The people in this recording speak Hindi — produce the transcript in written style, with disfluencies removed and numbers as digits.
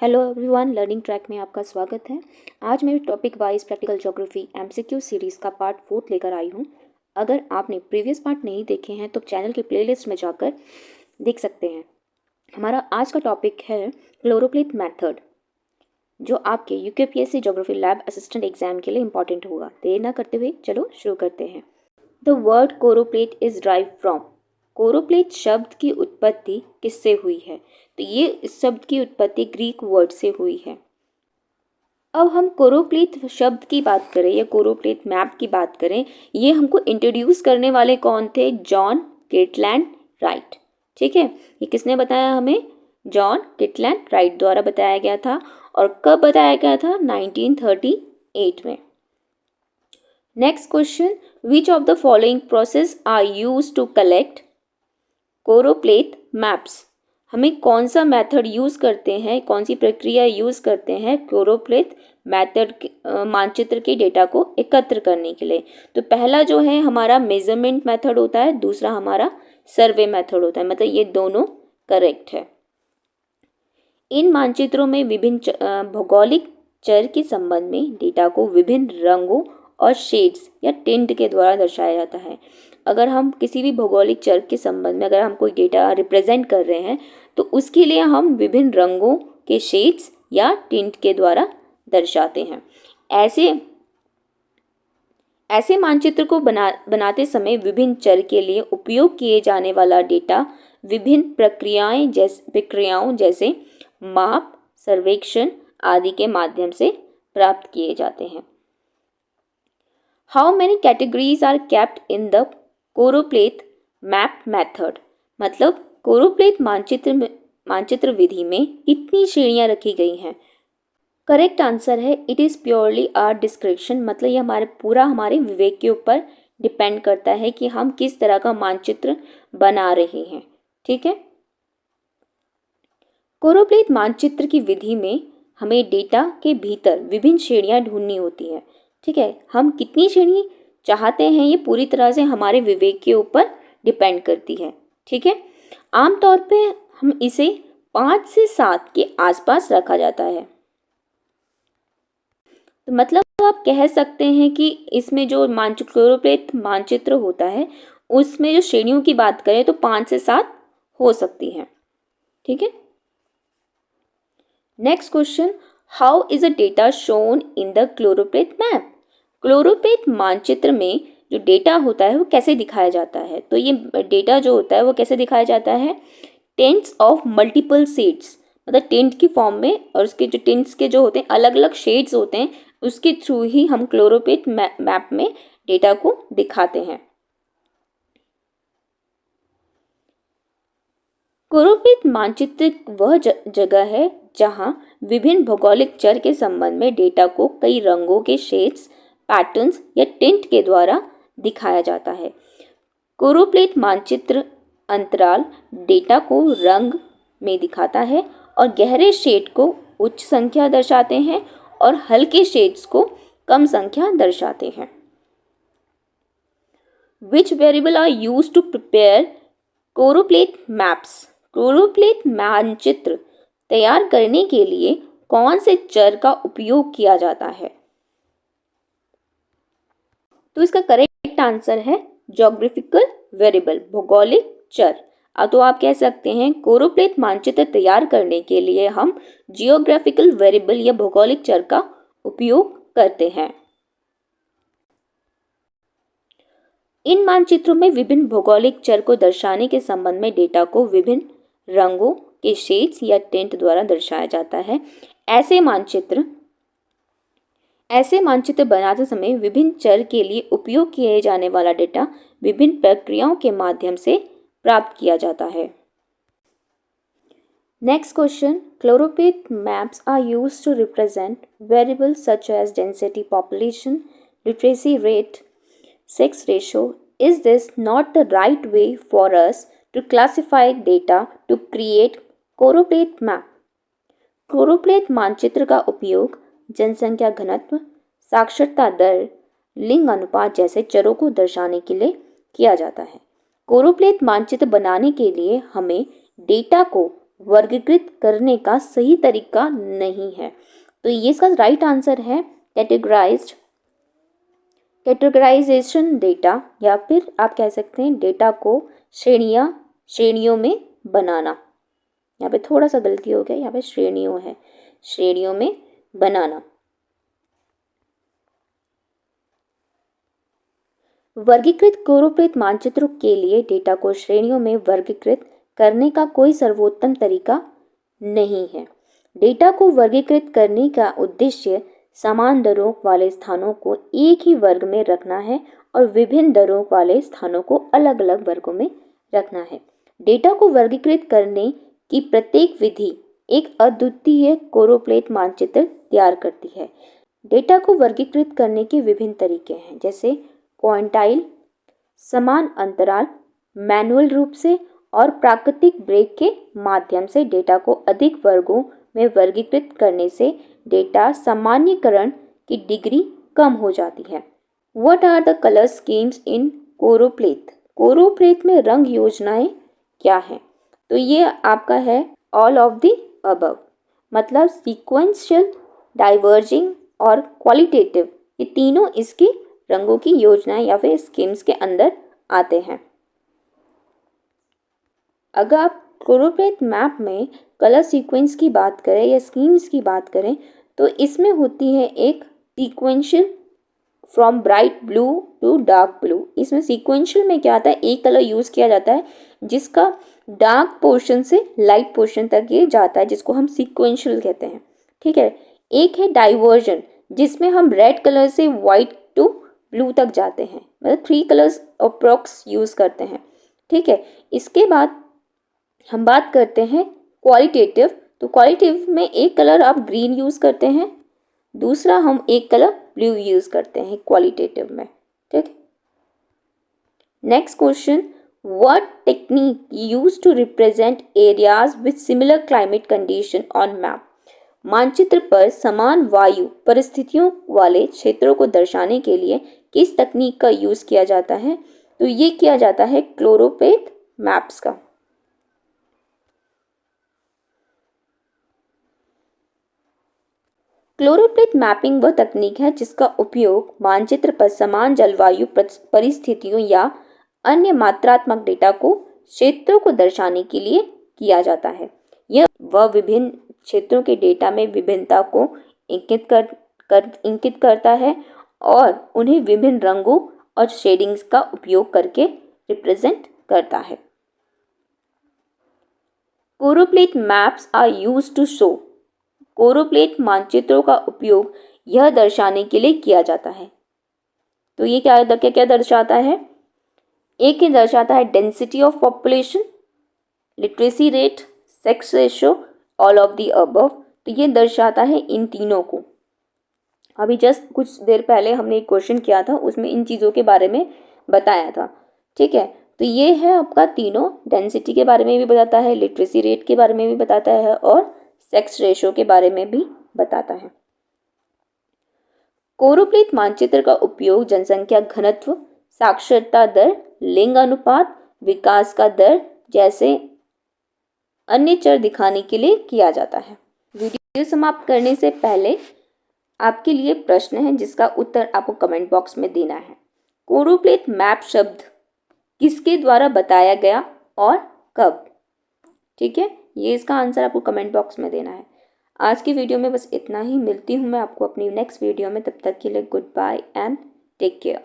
हेलो एवरीवन, लर्निंग ट्रैक में आपका स्वागत है। आज मैं topic wise practical geography MCQ series का पार्ट 4 लेकर आई हूँ। अगर आपने प्रीवियस पार्ट नहीं देखे हैं तो चैनल के प्लेलिस्ट में जाकर देख सकते हैं। हमारा आज का टॉपिक है क्लोरोप्लेट मेथड, जो आपके UKPSC geography lab assistant exam के लिए इंपॉर्टेंट होगा। देर ना करते हुए चलो शुरू करते हैं। The word choropleth is drive from. Choropleth शब्द की उत्पत्ति किससे हुई है? तो ये इस शब्द की उत्पत्ति ग्रीक वर्ड से हुई है। अब हम कोरोप्लेट शब्द की बात करें या कोरोप्लेट मैप की बात करें, ये हमको इंट्रोड्यूस करने वाले कौन थे? John Kirtland Wright. ठीक है, ये किसने बताया हमें? जॉन किटलैंड राइट द्वारा बताया गया था। और कब बताया गया था? 1938 में। Next question, which of the following process are use to collect choropleth maps? हमें कौन सा मेथड यूज़ करते हैं, कौन सी प्रक्रिया यूज़ करते हैं कोरोप्लेट मेथड मानचित्र के डेटा को एकत्र करने के लिए? तो पहला जो है हमारा मेजरमेंट मेथड होता है, दूसरा हमारा सर्वे मेथड होता है, मतलब ये दोनों करेक्ट है। इन मानचित्रों में विभिन्न भौगोलिक चर के संबंध में डेटा को विभिन्न रंगों और शेड्स या टिंट के द्वारा दर्शाया जाता है। अगर हम किसी भी भौगोलिक चर के संबंध में अगर हम कोई डेटा रिप्रेजेंट कर रहे हैं तो उसके लिए हम विभिन्न रंगों के शेड्स या टिंट के द्वारा दर्शाते हैं। ऐसे मानचित्र को बनाते समय विभिन्न चर के लिए उपयोग किए जाने वाला डेटा विभिन्न प्रक्रियाओं जैसे माप, सर्वेक्षण आदि के माध्यम से प्राप्त किए जाते हैं। How many categories are kept in the choropleth map method? मतलब कोरोप्लेट मानचित्र विधि में कितनी श्रेणियां रखी गई हैं? करेक्ट आंसर है it is purely our description. मतलब ये हमारे विवेक के ऊपर डिपेंड करता है कि हम किस तरह का मानचित्र बना रहे हैं। ठीक है, कोरोप्लेट मानचित्र की विधि में हमें डेटा के भीतर विभिन्न श्रेणियां ढूंढनी होती है। ठीक है, हम कितनी श्रेणी चाहते हैं ये पूरी तरह से हमारे विवेक के ऊपर डिपेंड करती है। ठीक है, आमतौर पे हम इसे 5 से 7 के आसपास रखा जाता है। तो मतलब आप कह सकते हैं कि इसमें जो क्लोरोप्लेट मानचित्र होता है उसमें जो श्रेणियों की बात करें तो 5 से 7 हो सकती है। ठीक है, next question, how is a data shown in the choropleth map? Choropleth मानचित्र में जो डेटा होता है वो कैसे दिखाया जाता है? तो ये डेटा जो होता है वो कैसे दिखाया जाता है? टेंट्स ऑफ मल्टीपल शेड्स, मतलब टेंट की फॉर्म में, और उसके जो टेंट्स के जो होते हैं अलग अलग शेड्स होते हैं उसके थ्रू ही हम क्लोरोप्लेट मैप में डेटा को दिखाते हैं। कोरोप्लेट मानचित्र वह जगह है जहां विभिन्न भौगोलिक चर के संबंध में डेटा को कई रंगों के शेड्स, पैटर्न्स या टिंट के द्वारा दिखाया जाता है। कोरोप्लेट मानचित्र अंतराल डेटा को रंग में दिखाता है और गहरे शेड को उच्च संख्या दर्शाते हैं और हल्के शेड्स को कम संख्या दर्शाते हैं। Which variable are used to prepare choropleth maps? Choropleth मानचित्र तैयार करने के लिए कौन से चर का उपयोग किया जाता है? तो इसका करेक्ट आंसर है ज्योग्राफिकल वेरिएबल, भौगोलिक चर। अब तो आप कह सकते हैं कोरोप्लेट मानचित्र तैयार करने के लिए हम जियोग्राफिकल वेरिएबल या भौगोलिक चर का उपयोग करते हैं। इन मानचित्रों में विभिन्न भौगोलिक चर को दर्शाने के संबंध में डेटा को विभिन्न रंगों के शेड्स या टिंट द्वारा दर्शाया जाता है। ऐसे मानचित्र बनाते समय विभिन्न चर के लिए उपयोग किए जाने वाला डेटा विभिन्न प्रक्रियाओं के माध्यम से प्राप्त किया जाता है। Next question, choropleth maps are used to represent variables such as density, population, literacy rate, sex ratio. Is this not the right way for us to classify data to create choropleth map? Choropleth मानचित्र का उपयोग जनसंख्या घनत्व, साक्षरता दर, लिंग अनुपात जैसे चरों को दर्शाने के लिए किया जाता है। कोरोप्लेट मानचित्र बनाने के लिए हमें डेटा को वर्गीकृत करने का सही तरीका नहीं है। तो ये इसका राइट आंसर है कैटेगराइजेशन डेटा, या फिर आप कह सकते हैं डेटा को श्रेणियों में बनाना। यहाँ पे थोड़ा सा गलती हो गया, यहाँ पे श्रेणियों में बनाना। वर्गीकृत क्लोरोप्लेट मानचित्रों के लिए डेटा को श्रेणियों में वर्गीकृत करने का कोई सर्वोत्तम तरीका नहीं है। डेटा को वर्गीकृत करने का उद्देश्य समान दरों वाले स्थानों को एक ही वर्ग में रखना है और विभिन्न दरों वाले स्थानों को अलग अलग वर्गों में रखना है। डेटा को वर्गीकृत करने की प्रत्येक विधि एक अद्वितीय क्लोरोप्लेट मानचित्र तैयार करती है। डेटा को वर्गीकृत करने के विभिन्न तरीके हैं, जैसे क्वांटाइल, समान अंतराल, मैनुअल रूप से और प्राकृतिक ब्रेक के माध्यम से। डेटा को अधिक वर्गों में वर्गीकृत करने से डेटा सामान्यीकरण की डिग्री कम हो जाती है। What are the colour schemes in choropleth? Choropleth में रंग योजनाएं क्या हैं? तो ये आपका है ऑल ऑफ द अबव, मतलब सीक्वेंशियल, डाइवर्जिंग और क्वालिटेटिव, ये तीनों इसकी रंगों की योजनाएं या फिर स्कीम्स के अंदर आते हैं। अगर आप क्लोरोप्लेट मैप में कलर सीक्वेंस की बात करें या स्कीम्स की बात करें तो इसमें होती है एक sequential from bright blue to dark blue. इसमें सीक्वेंशियल में क्या आता है, एक कलर यूज़ किया जाता है जिसका डार्क पोर्शन से लाइट पोर्शन तक ये जाता है, जिसको हम सीक्वेंशियल कहते हैं। ठीक है। एक है डाइवर्जन, जिसमें हम रेड कलर से वाइट टू ब्लू तक जाते हैं, मतलब 3 कलर्स अप्रॉक्स यूज़ करते हैं। ठीक है। इसके बाद हम बात करते हैं क्वालिटेटिव। तो क्वालिटेटिव में एक कलर आप ग्रीन यूज़ करते हैं, दूसरा हम एक कलर ब्लू यूज़ करते हैं क्वालिटेटिव में। ठीक। Next question, what technique used to represent areas with similar climate condition on map? मानचित्र पर समान वायु परिस्थितियों वाले क्षेत्रों को दर्शाने के लिए किस तकनीक का यूज़ किया जाता है? तो ये किया जाता है क्लोरोप्लेट मैप्स का। क्लोरोप्लेट मैपिंग वह तकनीक है जिसका उपयोग मानचित्र पर समान जलवायु परिस्थितियों या अन्य मात्रात्मक डेटा को क्षेत्रों को दर्शाने के लिए किया जाता है। यह वह विभिन्न क्षेत्रों के डेटा में विभिन्नता को इंगित करता है और उन्हें विभिन्न रंगों और शेडिंग्स का उपयोग करके रिप्रेजेंट करता है। Choropleth maps are used to show. Choropleth मानचित्रों का उपयोग यह दर्शाने के लिए किया जाता है। तो ये क्या दर्शाता है? एक ये दर्शाता है density of population, literacy rate, sex ratio, all of the above. तो ये दर्शाता है इन तीनों को। अभी जस्ट कुछ देर पहले हमने एक क्वेश्चन किया था, उसमें इन चीज़ों के बारे में बताया था। ठीक है। तो ये है आपका तीनों, डेंसिटी के बारे में भी बताता है, लिटरेसी रेट के बारे में भी बताता है और सेक्स रेशो के बारे में भी बताता है। क्लोरोप्लेट मानचित्र का उपयोग जनसंख्या घनत्व, साक्षरता दर, लिंग अनुपात, विकास का दर जैसे अन्य चर दिखाने के लिए किया जाता है। वीडियो समाप्त करने से पहले आपके लिए प्रश्न है जिसका उत्तर आपको कमेंट बॉक्स में देना है। क्लोरोप्लेट मैप शब्द किसके द्वारा बताया गया और कब? ठीक है, ये इसका आंसर आपको कमेंट बॉक्स में देना है। आज की वीडियो में बस इतना ही। मिलती हूँ मैं आपको अपनी नेक्स्ट वीडियो में। तब तक के लिए goodbye and take care.